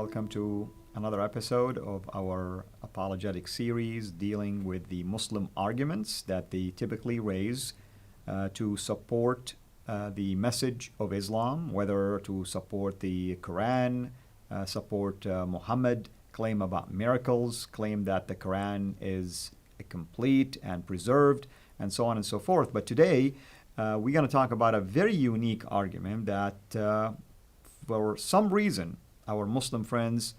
welcome to another episode of our apologetic series dealing with the Muslim arguments that they typically raise to support the message of Islam, whether to support the Quran, support Muhammad, claim about miracles, claim that the Quran is complete and preserved, and so on and so forth. But today, we're going to talk about a very unique argument that for some reason, our Muslim friends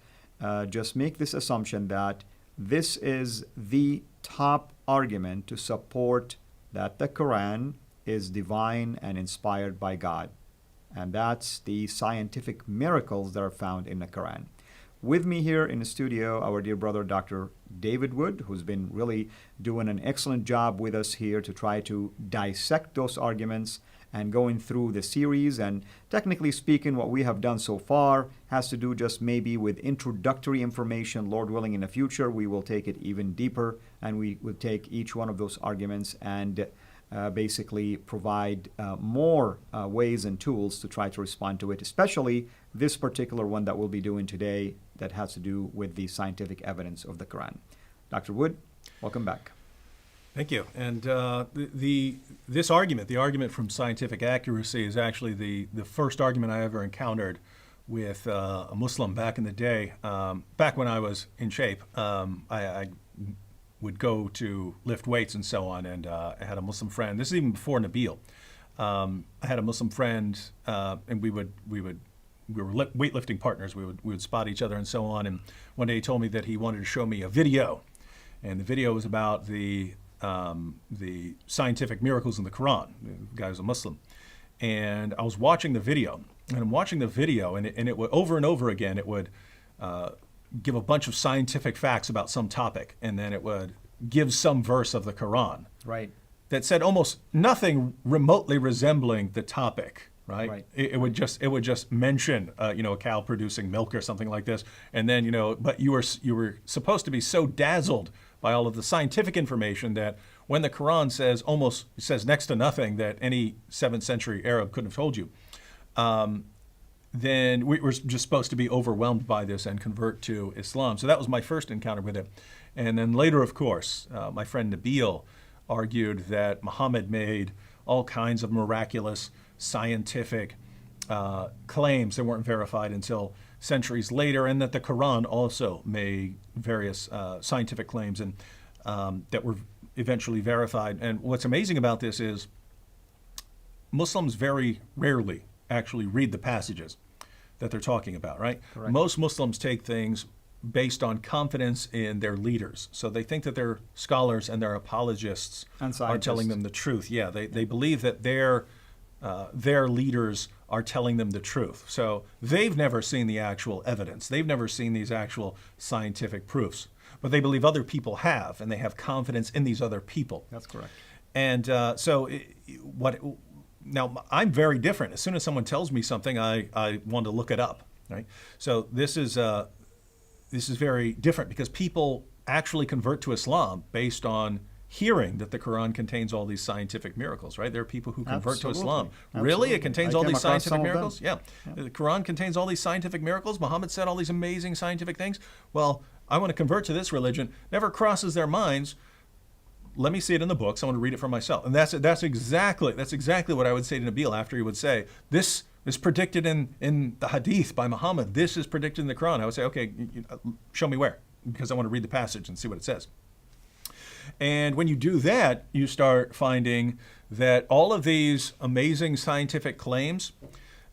just make this assumption that this is the top argument to support that the Quran is divine and inspired by God. And that's the scientific miracles that are found in the Quran. With me here in the studio, our dear brother, Dr. David Wood, who's been really doing an excellent job with us here to try to dissect those arguments and going through the series. And technically speaking, what we have done so far has to do just maybe with introductory information. Lord willing, in the future, we will take it even deeper, and we will take each one of those arguments and basically provide more ways and tools to try to respond to it, especially this particular one that we'll be doing today that has to do with the scientific evidence of the Quran. Dr. Wood, welcome back. Thank you. And this argument, the argument from scientific accuracy, is actually the first argument I ever encountered with a Muslim back in the day. Back when I was in shape, I would go to lift weights and so on, and I had a Muslim friend. This is even before Nabil. I had a Muslim friend, and we were weightlifting partners. We would spot each other and so on. And one day he told me that he wanted to show me a video, and the video was about the scientific miracles in the Quran. The guy was a Muslim, and I was watching the video, and it would over and over again. It would give a bunch of scientific facts about some topic, and then it would give some verse of the Quran, right, that said almost nothing remotely resembling the topic. Right. It would just mention a cow producing milk or something like this, and then but you were supposed to be so dazzled by all of the scientific information that when the Quran says next to nothing that any 7th century Arab couldn't have told you, then we were just supposed to be overwhelmed by this and convert to Islam. So that was my first encounter with it. And then later, of course, my friend Nabil argued that Muhammad made all kinds of miraculous scientific claims that weren't verified until centuries later, and that the Quran also made various scientific claims and that were eventually verified. And what's amazing about this is Muslims very rarely actually read the passages that they're talking about, right? Correct. Most Muslims take things based on confidence in their leaders. So they think that their scholars and their apologists are telling them the truth. Yeah, they believe that their leaders are telling them the truth. So they've never seen the actual evidence. They've never seen these actual scientific proofs. But they believe other people have, and they have confidence in these other people. That's correct. And now I'm very different. As soon as someone tells me something, I want to look it up, right? So this is very different because people actually convert to Islam based on hearing that the Quran contains all these scientific miracles, right? There are people who convert to Islam. Really? It contains all these scientific miracles? Yeah. The Quran contains all these scientific miracles. Muhammad said all these amazing scientific things. Well, I want to convert to this religion. Never crosses their minds. Let me see it in the books. I want to read it for myself. And that's exactly what I would say to Nabil after he would say, this is predicted in the hadith by Muhammad. This is predicted in the Quran. I would say, okay, show me where, because I want to read the passage and see what it says. And when you do that, you start finding that all of these amazing scientific claims,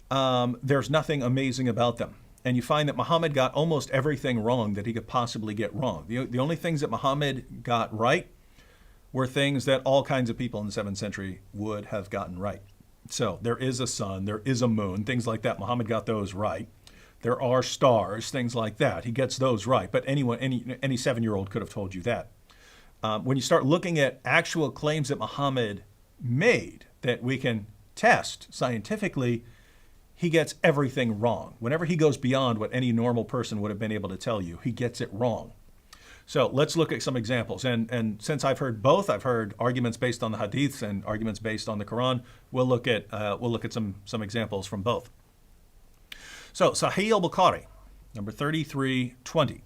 there's nothing amazing about them. And you find that Muhammad got almost everything wrong that he could possibly get wrong. The only things that Muhammad got right were things that all kinds of people in the 7th century would have gotten right. So there is a sun, there is a moon, things like that. Muhammad got those right. There are stars, things like that. He gets those right. But any 7-year-old could have told you that. When you start looking at actual claims that Muhammad made that we can test scientifically, he gets everything wrong. Whenever he goes beyond what any normal person would have been able to tell you, he gets it wrong. So let's look at some examples. And since I've heard both, I've heard arguments based on the hadiths and arguments based on the Quran. We'll look at some examples from both. So Sahih al-Bukhari, number 3320.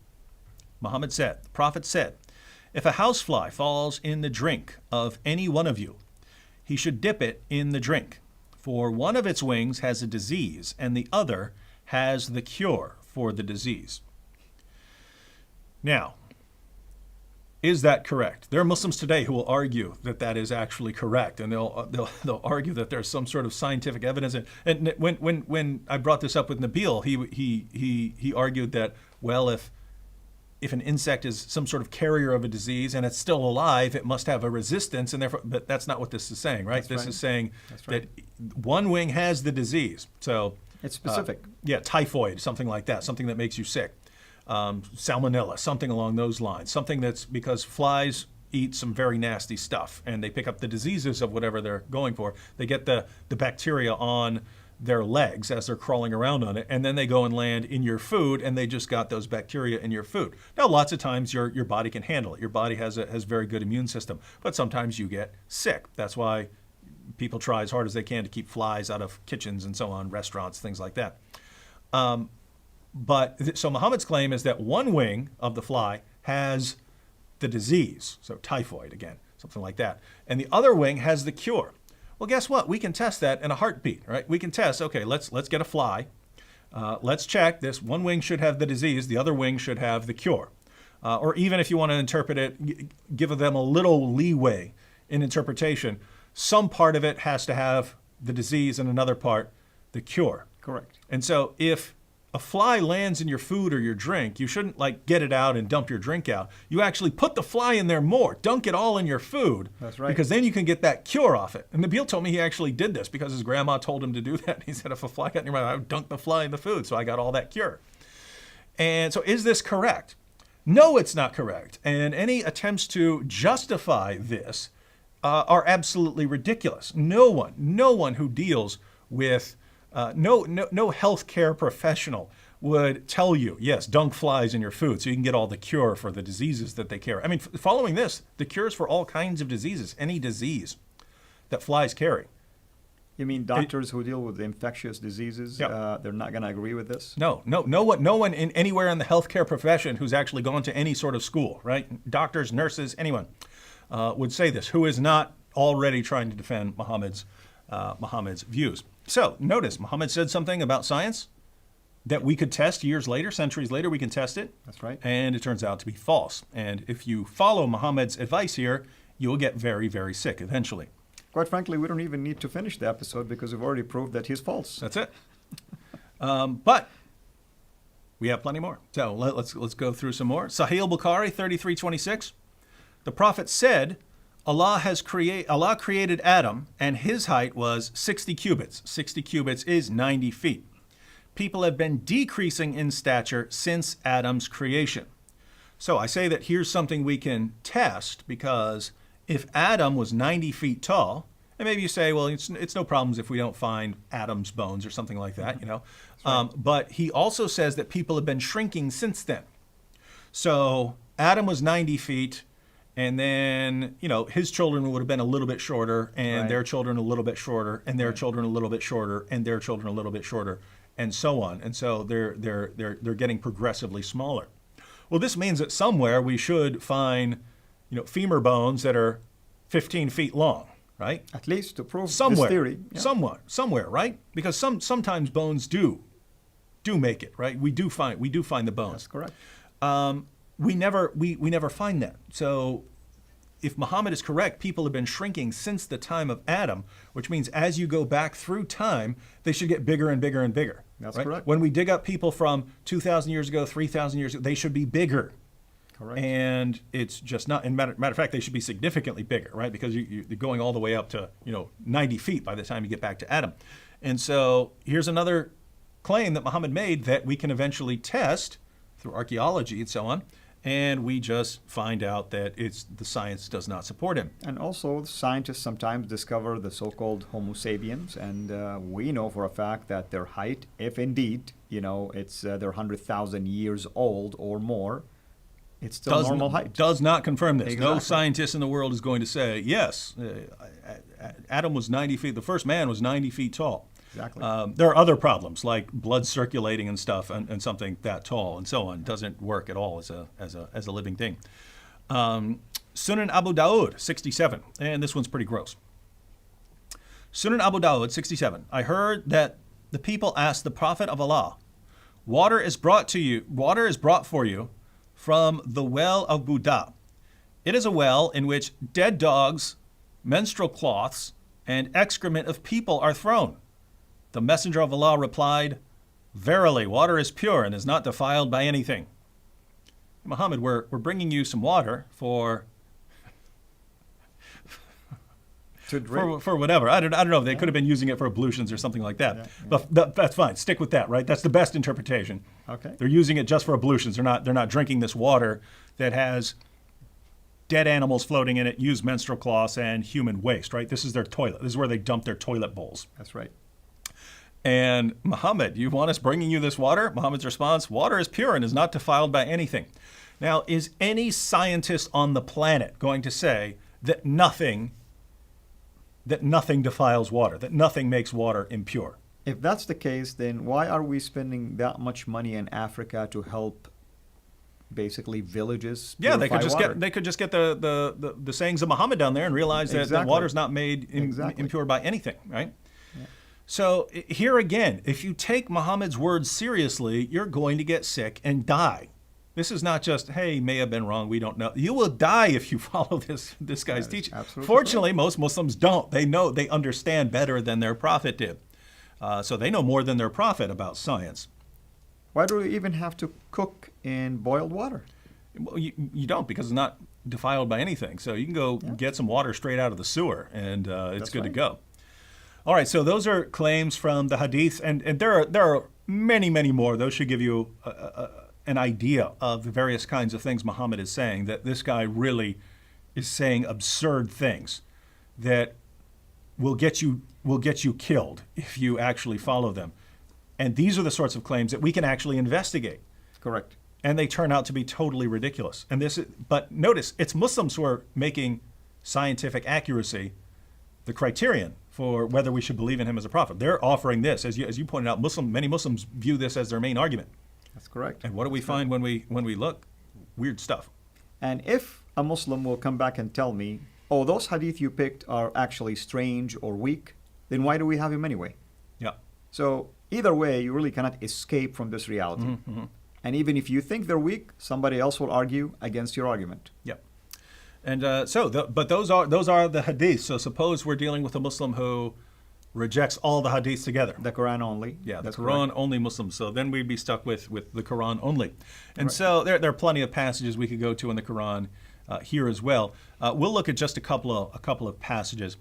Muhammad said, the Prophet said, if a housefly falls in the drink of any one of you, he should dip it in the drink, for one of its wings has a disease, and the other has the cure for the disease. Now, is that correct? There are Muslims today who will argue that that is actually correct, and they'll argue that there's some sort of scientific evidence. And when I brought this up with Nabil, he argued that, well, if an insect is some sort of carrier of a disease and it's still alive, it must have a resistance, and therefore, but that's not what this is saying, right? This is saying that one wing has the disease. So it's specific. Typhoid, something like that, something that makes you sick. Salmonella, something along those lines, something that's because flies eat some very nasty stuff and they pick up the diseases of whatever they're going for. They get the bacteria on their legs as they're crawling around on it, and then they go and land in your food, and they just got those bacteria in your food. Now, lots of times your body can handle it. Your body has very good immune system, but sometimes you get sick. That's why people try as hard as they can to keep flies out of kitchens and so on, restaurants, things like that. So Muhammad's claim is that one wing of the fly has the disease, so typhoid again, something like that, and the other wing has the cure. Well, guess what? We can test that in a heartbeat, right? We can test, okay, let's get a fly. Let's check this. One wing should have the disease. The other wing should have the cure. Or even if you want to interpret it, give them a little leeway in interpretation. Some part of it has to have the disease and another part the cure. Correct. And so if a fly lands in your food or your drink, you shouldn't get it out and dump your drink out. You actually put the fly in there more, dunk it all in your food. That's right. Because then you can get that cure off it. And Nabil told me he actually did this because his grandma told him to do that. He said, if a fly got in your mouth, I would dunk the fly in the food. So I got all that cure. And so is this correct? No, it's not correct. And any attempts to justify this are absolutely ridiculous. No one who deals with no healthcare professional would tell you, yes, dunk flies in your food so you can get all the cure for the diseases that they carry. I mean, following this, the cures for all kinds of diseases, any disease that flies carry. You mean doctors who deal with infectious diseases, Yep. they're not going to agree with this? No one in anywhere in the healthcare profession who's actually gone to any sort of school, right? Doctors, nurses, anyone would say this, who is not already trying to defend Muhammad's views. So notice, Muhammad said something about science that we could test years later, centuries later, we can test it. That's right. And it turns out to be false. And if you follow Muhammad's advice here, you'll get very, very sick eventually. Quite frankly, we don't even need to finish the episode because we've already proved that he's false. That's it. But we have plenty more. So let's go through some more. Sahih al-Bukhari 33:26. The Prophet said, Allah created Adam, and his height was 60 cubits. 60 cubits is 90 feet. People have been decreasing in stature since Adam's creation. So I say that here's something we can test, because if Adam was 90 feet tall, and maybe you say, well, it's no problems if we don't find Adam's bones or something like that, you know. Right. But he also says that people have been shrinking since then. So Adam was 90 feet. And then, you know, his children would have been a little bit shorter, and their children a little bit shorter, and their children a little bit shorter, and their children a little bit shorter, and so on. And so they're getting progressively smaller. Well, this means that somewhere we should find, you know, femur bones that are 15 feet long, right? At least to prove somewhere, this theory. Yeah. Somewhere, right? Because sometimes bones do make it, right? We do find the bones. That's correct. We never find that. So if Muhammad is correct, people have been shrinking since the time of Adam, which means as you go back through time, they should get bigger and bigger and bigger. That's right? correct. When we dig up people from 2,000 years ago, 3,000 years ago, they should be bigger. Correct. And it's just not, and matter of fact, they should be significantly bigger, right? Because you're going all the way up to, 90 feet by the time you get back to Adam. And so here's another claim that Muhammad made that we can eventually test through archaeology and so on. And we just find out that the science does not support him. And also, scientists sometimes discover the so-called Homo sapiens, and we know for a fact that their height, if indeed, it's they're 100,000 years old or more, it's still normal height. Does not confirm this. Exactly. No scientist in the world is going to say, yes, Adam was 90 feet, the first man was 90 feet tall. Exactly. There are other problems like blood circulating and stuff, and something that tall and so on doesn't work at all as a living thing. Sunan Abu Dawud, 67, and this one's pretty gross. Sunan Abu Dawud, 67. I heard that the people asked the Prophet of Allah, water is brought for you from the well of Buddha. It is a well in which dead dogs, menstrual cloths, and excrement of people are thrown. The Messenger of Allah replied, verily, water is pure and is not defiled by anything. Muhammad, we're bringing you some water for whatever. I don't know. They could have been using it for ablutions or something like that. But that's fine. Stick with that, right? That's the best interpretation. Okay. They're using it just for ablutions. They're not drinking this water that has dead animals floating in it, used menstrual cloths, and human waste, right? This is their toilet. This is where they dump their toilet bowls. That's right. And Muhammad, you want us bringing you this water? Muhammad's response, water is pure and is not defiled by anything. Now, is any scientist on the planet going to say that nothing defiles water, that nothing makes water impure? If that's the case, then why are we spending that much money in Africa to help basically villages Yeah, they could purify just water? get the sayings of Muhammad down there and realize that Exactly. water's not made Exactly. impure by anything, right? Yeah. So here again, if you take Muhammad's words seriously, you're going to get sick and die. This is not just, hey, may have been wrong, we don't know. You will die if you follow this guy's teaching. Fortunately, most Muslims don't. They understand better than their prophet did. So they know more than their prophet about science. Why do we even have to cook in boiled water? Well, you don't, because it's not defiled by anything. So you can go get some water straight out of the sewer, and it's good to go. All right, so those are claims from the hadith, and there are many, many more. Those should give you an idea of the various kinds of things Muhammad is saying, that this guy really is saying absurd things that will get you killed if you actually follow them. And these are the sorts of claims that we can actually investigate. Correct. And they turn out to be totally ridiculous. But notice, it's Muslims who are making scientific accuracy the criterion for whether we should believe in him as a prophet. They're offering this, as you pointed out. Many Muslims view this as their main argument. That's correct. And what do we find when we look? Weird stuff. And if a Muslim will come back and tell me, oh, those hadith you picked are actually strange or weak, then why do we have him anyway? Yeah. So either way, you really cannot escape from this reality. Mm-hmm. And even if you think they're weak, somebody else will argue against your argument. Yeah. And but those are the hadiths. So suppose we're dealing with a Muslim who rejects all the hadiths together. The Quran only. Yeah, the That's Quran correct. only Muslims. So then we'd be stuck with the Quran only. And Right. so there are plenty of passages we could go to in the Quran here as well. We'll look at just a couple of passages.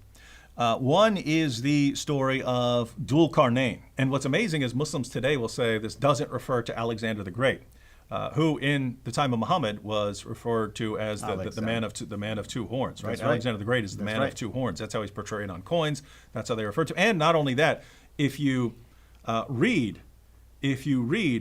One is the story of Dhul Qarnayn. And what's amazing is Muslims today will say this doesn't refer to Alexander the Great, who in the time of Muhammad was referred to as the man of two horns, right? That's right. Alexander the Great is the That's man right. of two horns. That's how he's portrayed on coins. That's how they refer to. And not only that, if you read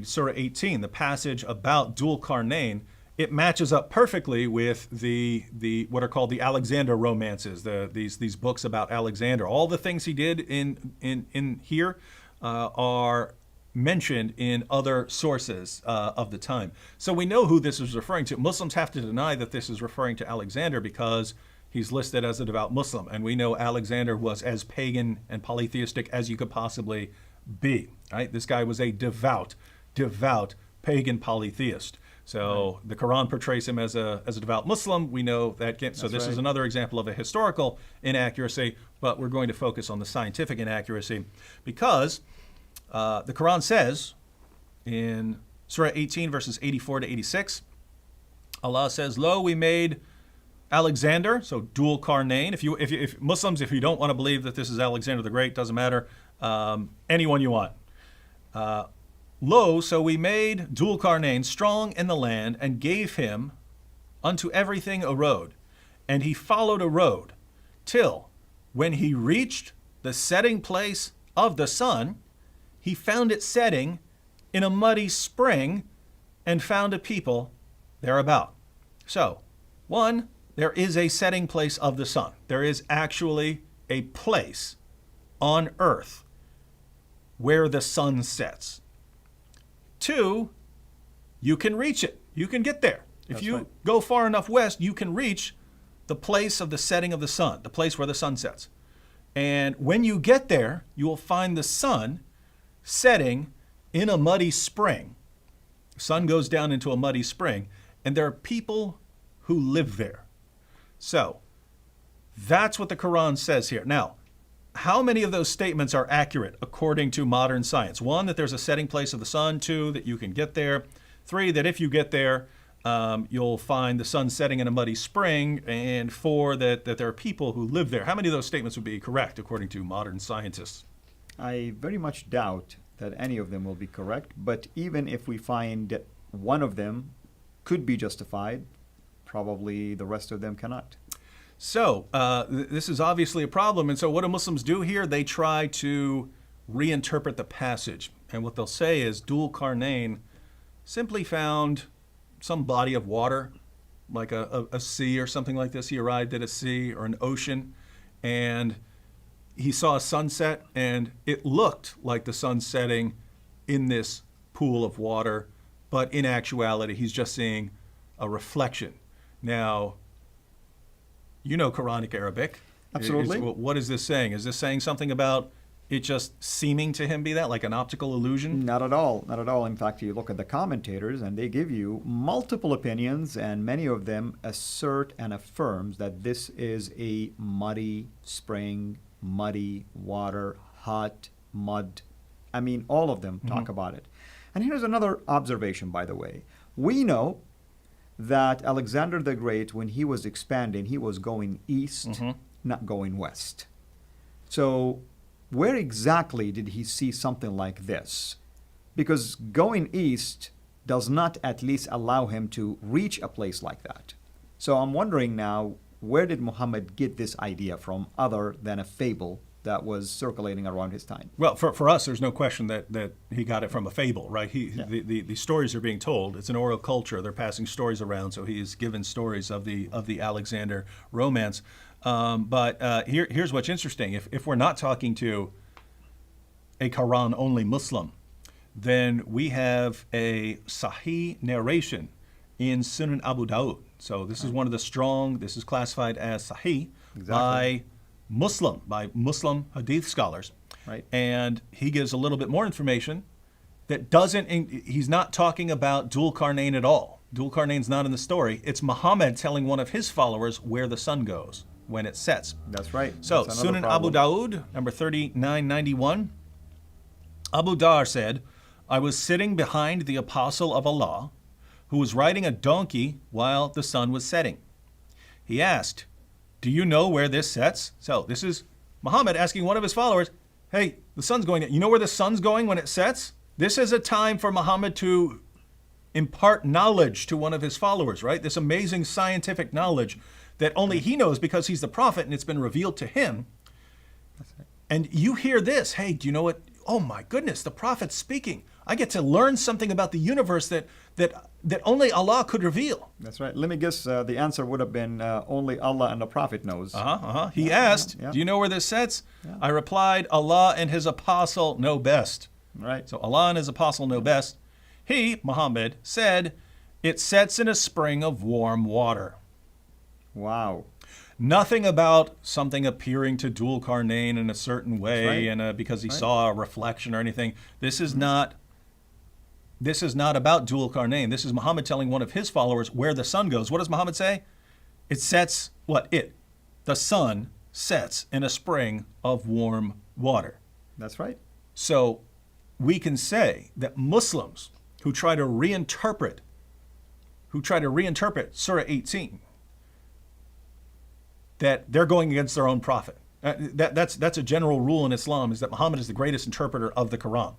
Surah 18, the passage about Dhul Qarnayn, it matches up perfectly with the what are called the Alexander romances, these books about Alexander. All the things he did in here are mentioned in other sources of the time. So we know who this is referring to. Muslims have to deny that this is referring to Alexander because he's listed as a devout Muslim, and we know Alexander was as pagan and polytheistic as you could possibly be. Right? This guy was a devout pagan polytheist. So the Quran portrays him as a devout Muslim. We know that. So this is another example of a historical inaccuracy, but we're going to focus on the scientific inaccuracy because the Quran says in Surah 18, verses 84 to 86, Allah says, "Lo, we made Alexander," so Dhul Qarnayn. If Muslims, if you don't want to believe that this is Alexander the Great, doesn't matter, anyone you want. Lo, so we made Dhul Qarnayn strong in the land and gave him unto everything a road. And he followed a road till when he reached the setting place of the sun, he found it setting in a muddy spring and found a people thereabout. So, one, there is a setting place of the sun. There is actually a place on earth where the sun sets. 2, you can reach it. You can get there. If That's you right. go far enough west, you can reach the place of the setting of the sun, the place where the sun sets. And when you get there, you will find the sun setting in a muddy spring. The sun goes down into a muddy spring, and there are people who live there. So that's what the Quran says here. Now, how many of those statements are accurate according to modern science? 1, that there's a setting place of the sun. 2, that you can get there. 3, that if you get there, you'll find the sun setting in a muddy spring. And 4, that there are people who live there. How many of those statements would be correct according to modern scientists? I very much doubt that any of them will be correct, but even if we find one of them could be justified, probably the rest of them cannot. So this is obviously a problem. And so what do Muslims do here? They try to reinterpret the passage. And what they'll say is Dhul Qarnayn simply found some body of water, like a sea or something like this. He arrived at a sea or an ocean, and he saw a sunset, and it looked like the sun setting in this pool of water, but in actuality, he's just seeing a reflection. Now, you know Quranic Arabic. Absolutely. What is this saying? Is this saying something about it just seeming to him be that, like an optical illusion? Not at all. Not at all. In fact, you look at the commentators and they give you multiple opinions, and many of them assert and affirms that this is a muddy spring, muddy water, hot mud. I mean, all of them talk about it. And here's another observation, by the way. We know that Alexander the Great, when he was expanding, he was going east, not going west. So where exactly did he see something like this? Because going east does not at least allow him to reach a place like that. So I'm wondering now, where did Muhammad get this idea from other than a fable that was circulating around his time? Well, for us, there's no question that he got it from a fable, right? The stories are being told. It's an oral culture. They're passing stories around, so he's given stories of the Alexander romance. But here's what's interesting. If we're not talking to a Quran-only Muslim, then we have a Sahih narration in Sunan Abu Dawud. So this is one of the strong, this is classified as Sahih by Muslim Hadith scholars. Right. And he gives a little bit more information that doesn't, he's not talking about Dhul Qarnayn at all. Dhul Qarnayn's not in the story. It's Muhammad telling one of his followers where the sun goes when it sets. That's right. So That's another Sunan Abu problem. Dawud, number 3991, Abu Dar said, I was sitting behind the apostle of Allah, who was riding a donkey while the sun was setting. He asked, do you know where this sets? So this is Muhammad asking one of his followers, hey, the sun's going, you know where the sun's going when it sets? This is a time for Muhammad to impart knowledge to one of his followers, right? This amazing scientific knowledge that only he knows because he's the prophet and it's been revealed to him. That's right. And you hear this, hey, do you know what? Oh my goodness, the prophet's speaking. I get to learn something about the universe that only Allah could reveal. That's right. Let me guess, the answer would have been only Allah and the Prophet knows. He asked, do you know where this sets? I replied, Allah and his apostle know best. Right. So Allah and his apostle know best. He, Muhammad, said, it sets in a spring of warm water. Wow. Nothing about something appearing to Dhul Qarnayn in a certain way, right. and because he saw a reflection or anything. This is not about Dhul Qarnayn. This is Muhammad telling one of his followers where the sun goes. What does Muhammad say? It sets, the sun sets in a spring of warm water. That's right. So we can say that Muslims who try to reinterpret Surah 18, that they're going against their own prophet. That's a general rule in Islam, is that Muhammad is the greatest interpreter of the Quran.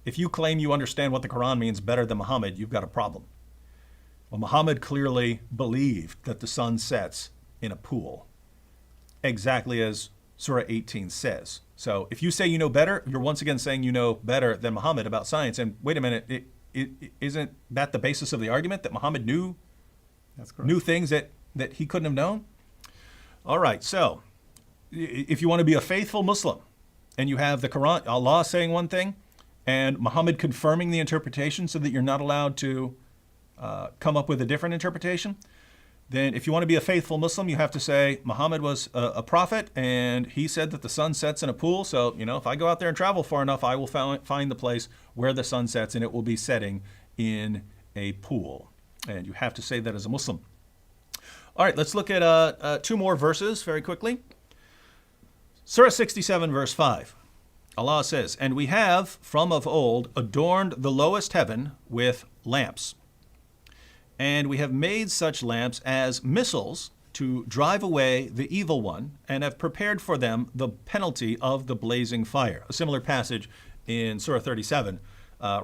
If you claim you understand what the Quran means better than Muhammad, you've got a problem. Well, Muhammad clearly believed that the sun sets in a pool, exactly as Surah 18 says. So if you say you know better, you're once again saying you know better than Muhammad about science. And wait a minute, isn't that the basis of the argument, that Muhammad knew things that he couldn't have known? All right, so if you want to be a faithful Muslim, and you have the Quran, Allah saying one thing, and Muhammad confirming the interpretation so that you're not allowed to come up with a different interpretation, then if you want to be a faithful Muslim, you have to say Muhammad was a prophet and he said that the sun sets in a pool. So, if I go out there and travel far enough, I will find the place where the sun sets and it will be setting in a pool. And you have to say that as a Muslim. All right, let's look at 2 more verses very quickly. Surah 67, verse 5. Allah says, "And we have from of old adorned the lowest heaven with lamps. And we have made such lamps as missiles to drive away the evil one, and have prepared for them the penalty of the blazing fire." A similar passage in Surah 37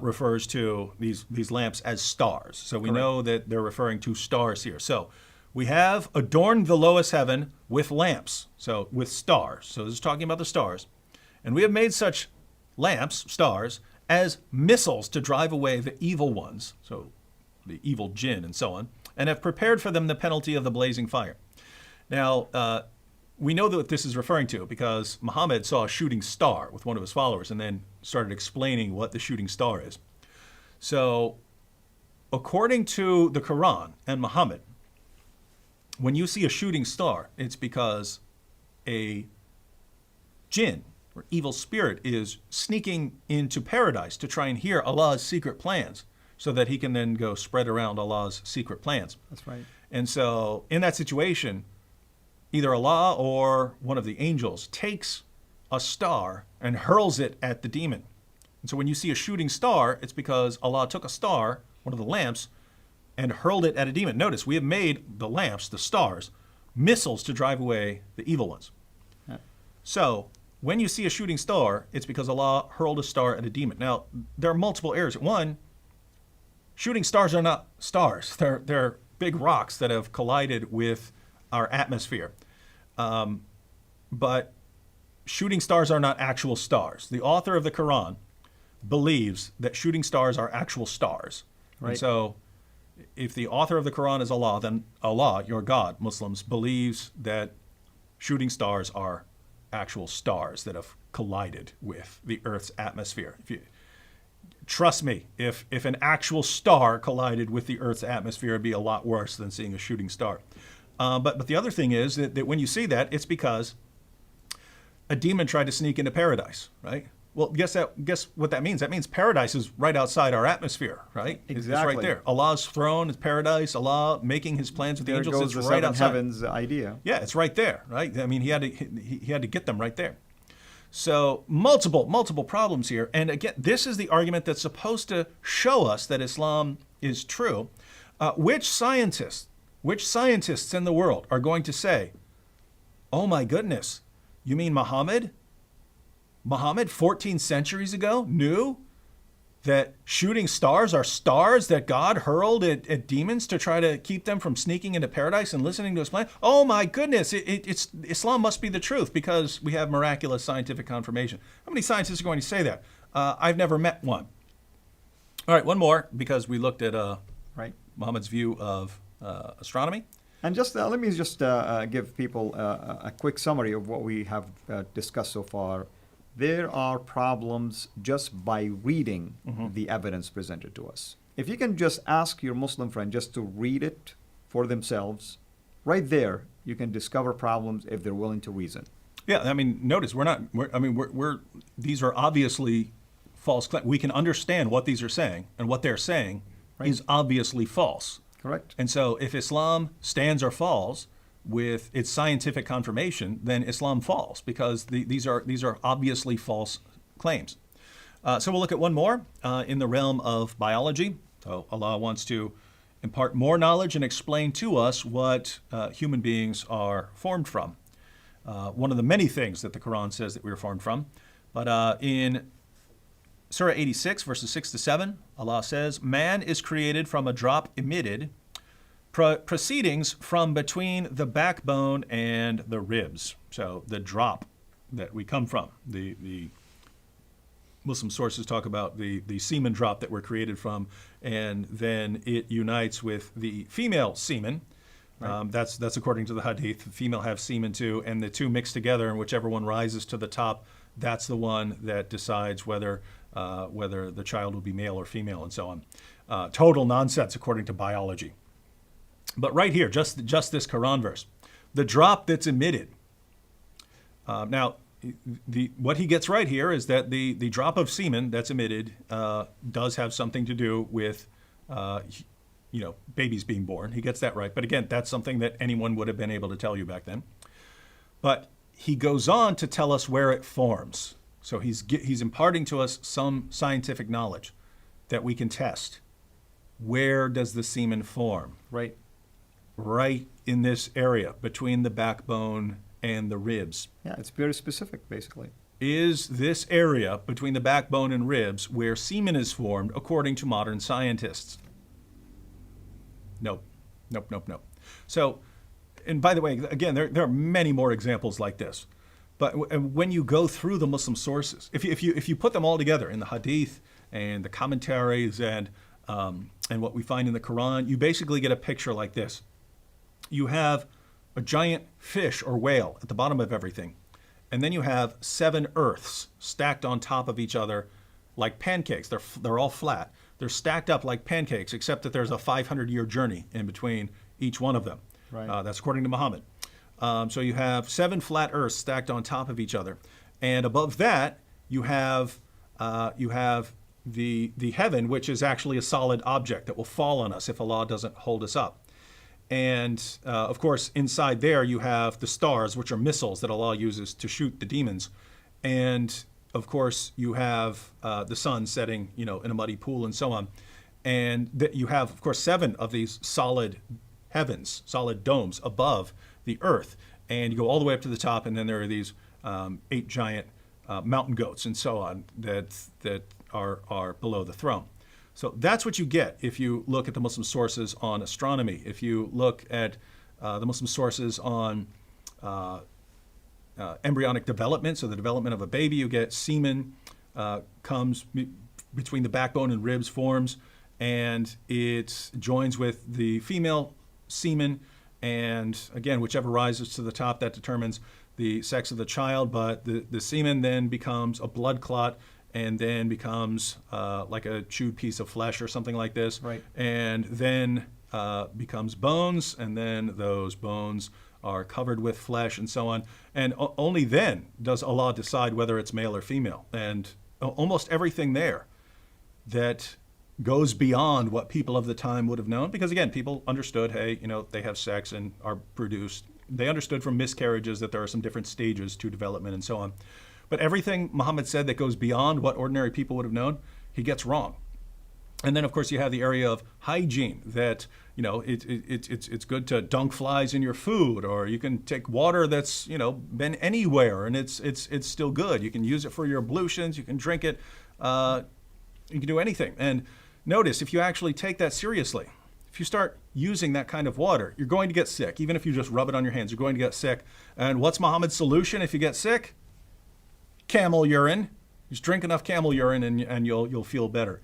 refers to these lamps as stars. So we know that they're referring to stars here. So we have adorned the lowest heaven with lamps, so with stars. So this is talking about the stars. "And we have made such lamps, stars, as missiles to drive away the evil ones," so the evil jinn and so on, "and have prepared for them the penalty of the blazing fire." Now, we know that what this is referring to because Muhammad saw a shooting star with one of his followers and then started explaining what the shooting star is. So, according to the Quran and Muhammad, when you see a shooting star, it's because a jinn or evil spirit is sneaking into paradise to try and hear Allah's secret plans, so that he can then go spread around Allah's secret plans. That's right. And so in that situation, either Allah or one of the angels takes a star and hurls it at the demon. And so when you see a shooting star, it's because Allah took a star, one of the lamps, and hurled it at a demon. Notice, we have made the lamps, the stars, missiles to drive away the evil ones. Yeah. So when you see a shooting star, it's because Allah hurled a star at a demon. Now, there are multiple errors. One, shooting stars are not stars. They're big rocks that have collided with our atmosphere. But shooting stars are not actual stars. The author of the Quran believes that shooting stars are actual stars. Right. And so if the author of the Quran is Allah, then Allah, your God, Muslims, believes that shooting stars are actual stars that have collided with the Earth's atmosphere. Trust me, if an actual star collided with the Earth's atmosphere, it'd be a lot worse than seeing a shooting star. But the other thing is that when you see that, it's because a demon tried to sneak into paradise, right? Well, guess what that means? That means paradise is right outside our atmosphere, right? Exactly. It's right there. Allah's throne is paradise. Allah making his plans with the angels. There It's goes the right seven outside. heavens idea. Yeah, it's right there, right? I mean, he had to get them right there. So multiple problems here. And again, this is the argument that's supposed to show us that Islam is true. Which scientists in the world are going to say, "Oh my goodness, you mean Muhammad? Muhammad 14 centuries ago knew that shooting stars are stars that God hurled at demons to try to keep them from sneaking into paradise and listening to his plan? Oh my goodness, it's Islam must be the truth because we have miraculous scientific confirmation." How many scientists are going to say that? I've never met one. All right, one more because we looked at Right. Muhammad's view of astronomy. And just let me just give people a quick summary of what we have discussed so far. There are problems just by reading the evidence presented to us. If you can just ask your Muslim friend just to read it for themselves, right there, you can discover problems if they're willing to reason. Yeah, I mean, notice these are obviously false claims. We can understand what these are saying, and what they're saying is obviously false. Correct. And so if Islam stands or falls with its scientific confirmation, then Islam falls because these are obviously false claims. So we'll look at one more in the realm of biology. So Allah wants to impart more knowledge and explain to us what human beings are formed from. One of the many things that the Quran says that we are formed from. But in Surah 86, verses 6 to 7, Allah says, "Man is created from a drop emitted, proceedings from between the backbone and the ribs." So the drop that we come from. The Muslim sources talk about the semen drop that we're created from, and then it unites with the female semen Right. That's according to the hadith. The female have semen too, and the two mix together, and whichever one rises to the top, that's the one that decides whether the child will be male or female, and so on. Total nonsense according to biology. But right here, just this Quran verse, the drop that's emitted. Now, what he gets right here is that the drop of semen that's emitted does have something to do with babies being born. He gets that right. But again, that's something that anyone would have been able to tell you back then. But he goes on to tell us where it forms. So he's imparting to us some scientific knowledge that we can test. Where does the semen form? Right. Right in this area between the backbone and the ribs. Yeah, it's very specific, basically. Is this area between the backbone and ribs where semen is formed according to modern scientists? Nope. So, and by the way, again, there are many more examples like this. But when you go through the Muslim sources, if you put them all together in the hadith and the commentaries and what we find in the Quran, you basically get a picture like this. You have a giant fish or whale at the bottom of everything. And then you have 7 earths stacked on top of each other like pancakes. They're all flat. They're stacked up like pancakes, except that there's a 500-year journey in between each one of them. Right. That's according to Muhammad. So you have 7 flat earths stacked on top of each other. And above that, you have the heaven, which is actually a solid object that will fall on us if Allah doesn't hold us up. And of course, inside there you have the stars, which are missiles that Allah uses to shoot the demons. And of course, you have the sun setting, in a muddy pool and so on. And you have, of course, 7 of these solid heavens, solid domes above the earth. And you go all the way up to the top, and then there are these 8 giant mountain goats and so on that are below the throne. So that's what you get if you look at the Muslim sources on astronomy. If you look at the Muslim sources on embryonic development, so the development of a baby, you get semen comes between the backbone and ribs, forms, and it joins with the female semen. And again, whichever rises to the top, that determines the sex of the child. But the semen then becomes a blood clot, and then becomes like a chewed piece of flesh or something like this. Right. And then becomes bones, and then those bones are covered with flesh and so on. And only then does Allah decide whether it's male or female. And almost everything there that goes beyond what people of the time would have known, because again, people understood, hey, they have sex and are produced. They understood from miscarriages that there are some different stages to development and so on. But everything Muhammad said that goes beyond what ordinary people would have known, he gets wrong. And then, of course, you have the area of hygiene that, it's good to dunk flies in your food, or you can take water that's, been anywhere and it's still good. You can use it for your ablutions. You can drink it. You can do anything. And notice, if you actually take that seriously, if you start using that kind of water, you're going to get sick. Even if you just rub it on your hands, you're going to get sick. And what's Muhammad's solution if you get sick? Camel urine. Just drink enough camel urine and you'll feel better.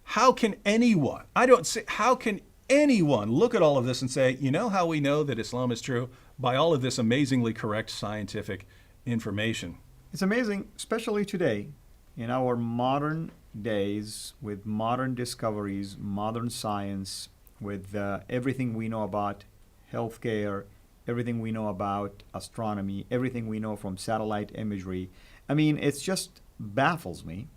How can anyone look at all of this and say, how we know that Islam is true? By all of this amazingly correct scientific information. It's amazing, especially today, in our modern days, with modern discoveries, modern science, with everything we know about healthcare, everything we know about astronomy, everything we know from satellite imagery. I mean, it just baffles me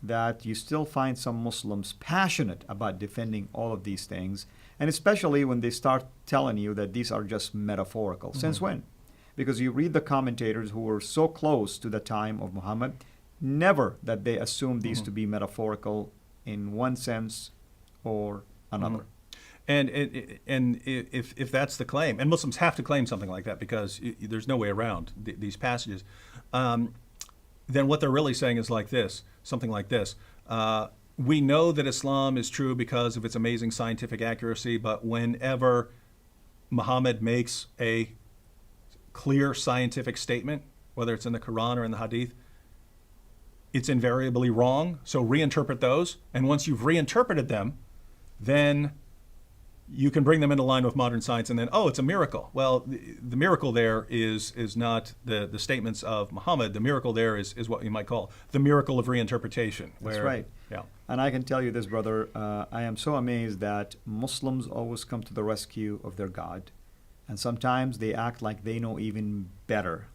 that you still find some Muslims passionate about defending all of these things, and especially when they start telling you that these are just metaphorical. Mm-hmm. Since when? Because you read the commentators who were so close to the time of Muhammad, never that they assumed these to be metaphorical in one sense or another. Mm-hmm. And if that's the claim, and Muslims have to claim something like that because there's no way around these passages, then what they're really saying is something like this. We know that Islam is true because of its amazing scientific accuracy, but whenever Muhammad makes a clear scientific statement, whether it's in the Quran or in the Hadith, it's invariably wrong. So reinterpret those. And once you've reinterpreted them, then you can bring them into line with modern science and then, oh, it's a miracle. Well, the miracle there is not the statements of Muhammad. The miracle there is what you might call the miracle of reinterpretation. That's right. Yeah. And I can tell you this, brother, I am so amazed that Muslims always come to the rescue of their God. And sometimes they act like they know even better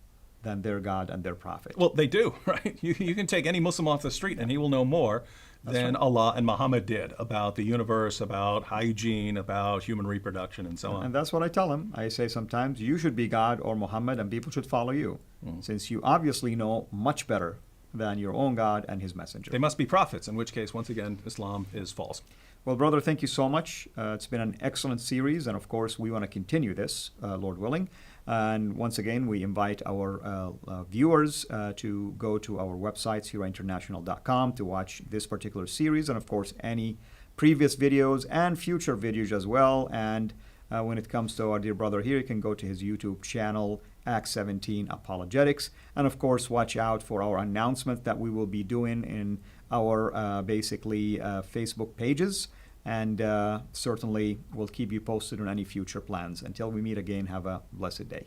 than their God and their prophet. Well, they do, right? You can take any Muslim off the street and he will know more than Allah and Muhammad did about the universe, about hygiene, about human reproduction, and so on. And that's what I tell them. I say sometimes you should be God or Muhammad and people should follow you, since you obviously know much better than your own God and his messenger. They must be prophets, in which case, once again, Islam is false. Well, brother, thank you so much. It's been an excellent series, and of course, we want to continue this, Lord willing. And once again, we invite our viewers to go to our website, sirainternational.com, to watch this particular series, and of course, any previous videos and future videos as well. And when it comes to our dear brother here, you can go to his YouTube channel, Acts 17 Apologetics. And of course, watch out for our announcement that we will be doing in our Facebook pages. And certainly we'll keep you posted on any future plans. Until we meet again, have a blessed day.